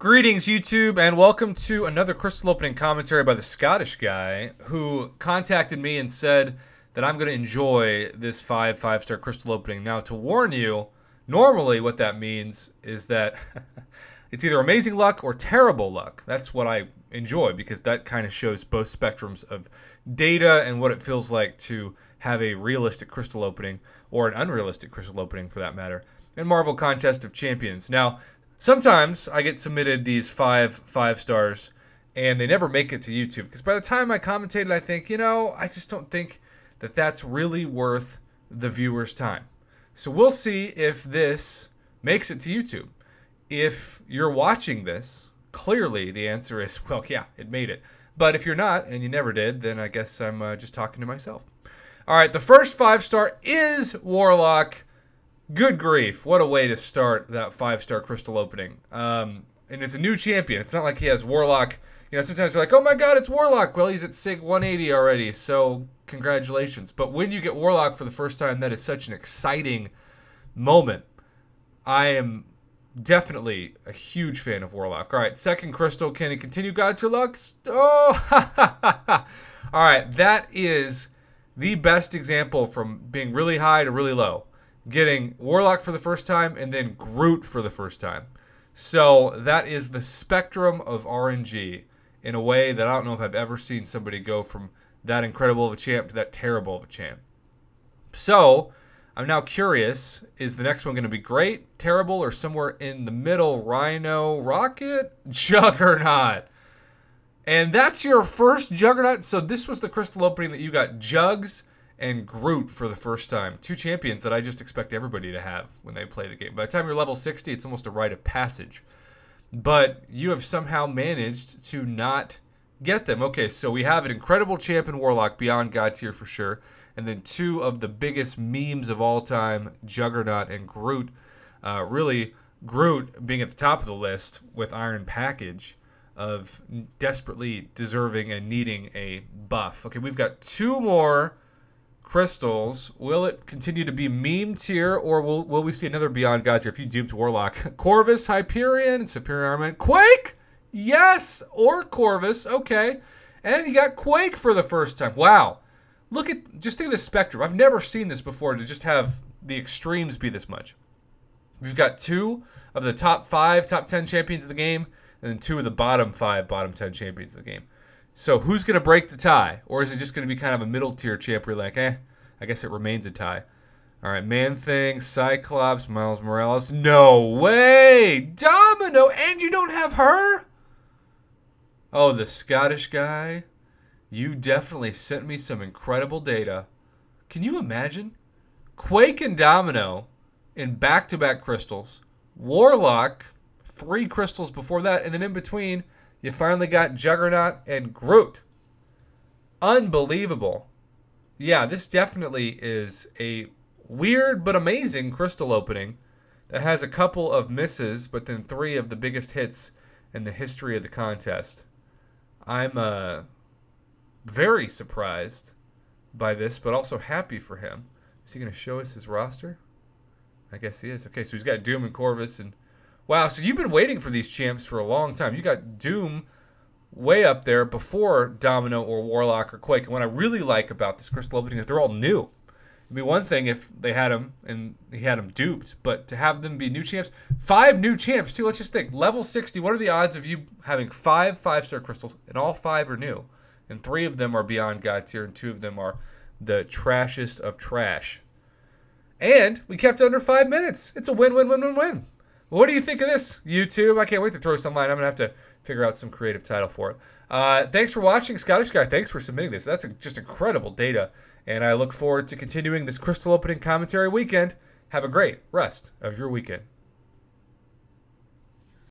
Greetings, YouTube, and welcome to another crystal opening commentary by the Scottish guy who contacted me and said that I'm going to enjoy this five-star crystal opening. Now, to warn you, normally what that means is that it's either amazing luck or terrible luck. That's what I enjoy because that kind of shows both spectrums of data and what it feels like to have a realistic crystal opening or an unrealistic crystal opening for that matter in Marvel Contest of Champions. Now, sometimes I get submitted these five stars, and they never make it to YouTube. Because by the time I commentated, I think, I just don't think that that's really worth the viewer's time. So we'll see if this makes it to YouTube. If you're watching this, clearly the answer is, well, yeah, it made it. But if you're not, and you never did, then I guess I'm just talking to myself. All right, the first 5-star is Warlock. Good grief, what a way to start that 5-star crystal opening. And it's a new champion. It's not like he has Warlock. Sometimes they're like, oh my god, it's Warlock. Well, he's at SIG 180 already, so congratulations. But when you get Warlock for the first time, that is such an exciting moment. I am definitely a huge fan of Warlock. All right, second crystal. Can he continue Gods or Lux? Oh, ha, ha, ha, ha. All right, that is the best example from being really high to really low. Getting Warlock for the first time and then Groot for the first time. So that is the spectrum of RNG in a way that I don't know if I've ever seen somebody go from that incredible of a champ to that terrible of a champ. So I'm now curious, is the next one going to be great, terrible, or somewhere in the middle? Rhino, Rocket, Juggernaut. And that's your first Juggernaut. So this was the crystal opening that you got Jugs and Groot for the first time. Two champions that I just expect everybody to have when they play the game. By the time you're level 60, it's almost a rite of passage. But you have somehow managed to not get them. Okay, so we have an incredible champ in Warlock, beyond God tier for sure. And then two of the biggest memes of all time, Juggernaut and Groot. Really, Groot being at the top of the list with Iron Package of desperately deserving and needing a buff. Okay, we've got two more crystals. Will it continue to be meme tier, or will we see another Beyond God tier? If you duped Warlock, Corvus, Hyperion, Superior Armament, Quake, yes, or Corvus, okay, and you got Quake for the first time. Wow, just think of the spectrum. I've never seen this before to just have the extremes be this much. We've got two of the top 10 champions of the game, and then two of the bottom 10 champions of the game. So who's going to break the tie? Or is it just going to be kind of a middle tier champ where you're like, I guess it remains a tie. All right, Man-Thing, Cyclops, Miles Morales. No way! Domino! And you don't have her? Oh, the Scottish guy. You definitely sent me some incredible data. Can you imagine? Quake and Domino in back-to-back crystals. Warlock, 3 crystals before that. And then in between, you finally got Juggernaut and Groot. Unbelievable. Yeah, this definitely is a weird but amazing crystal opening that has a couple of misses, but then 3 of the biggest hits in the history of the contest. I'm very surprised by this, but also happy for him. Is he going to show us his roster? I guess he is. Okay, so he's got Doom and Corvus and... Wow, so you've been waiting for these champs for a long time. You got Doom way up there before Domino or Warlock or Quake. And what I really like about this crystal opening is they're all new. It'd be one thing if they had him and he had him duped, but to have them be new champs, 5 new champs too. Let's just think, level 60, what are the odds of you having 5-star crystals and all 5 are new? And 3 of them are beyond God tier and 2 of them are the trashest of trash. And we kept it under 5 minutes. It's a win-win-win-win-win. What do you think of this, YouTube? I can't wait to throw some line. I'm going to have to figure out some creative title for it. Thanks for watching, Scottish Guy. Thanks for submitting this. That's just incredible data. And I look forward to continuing this crystal opening commentary weekend. Have a great rest of your weekend.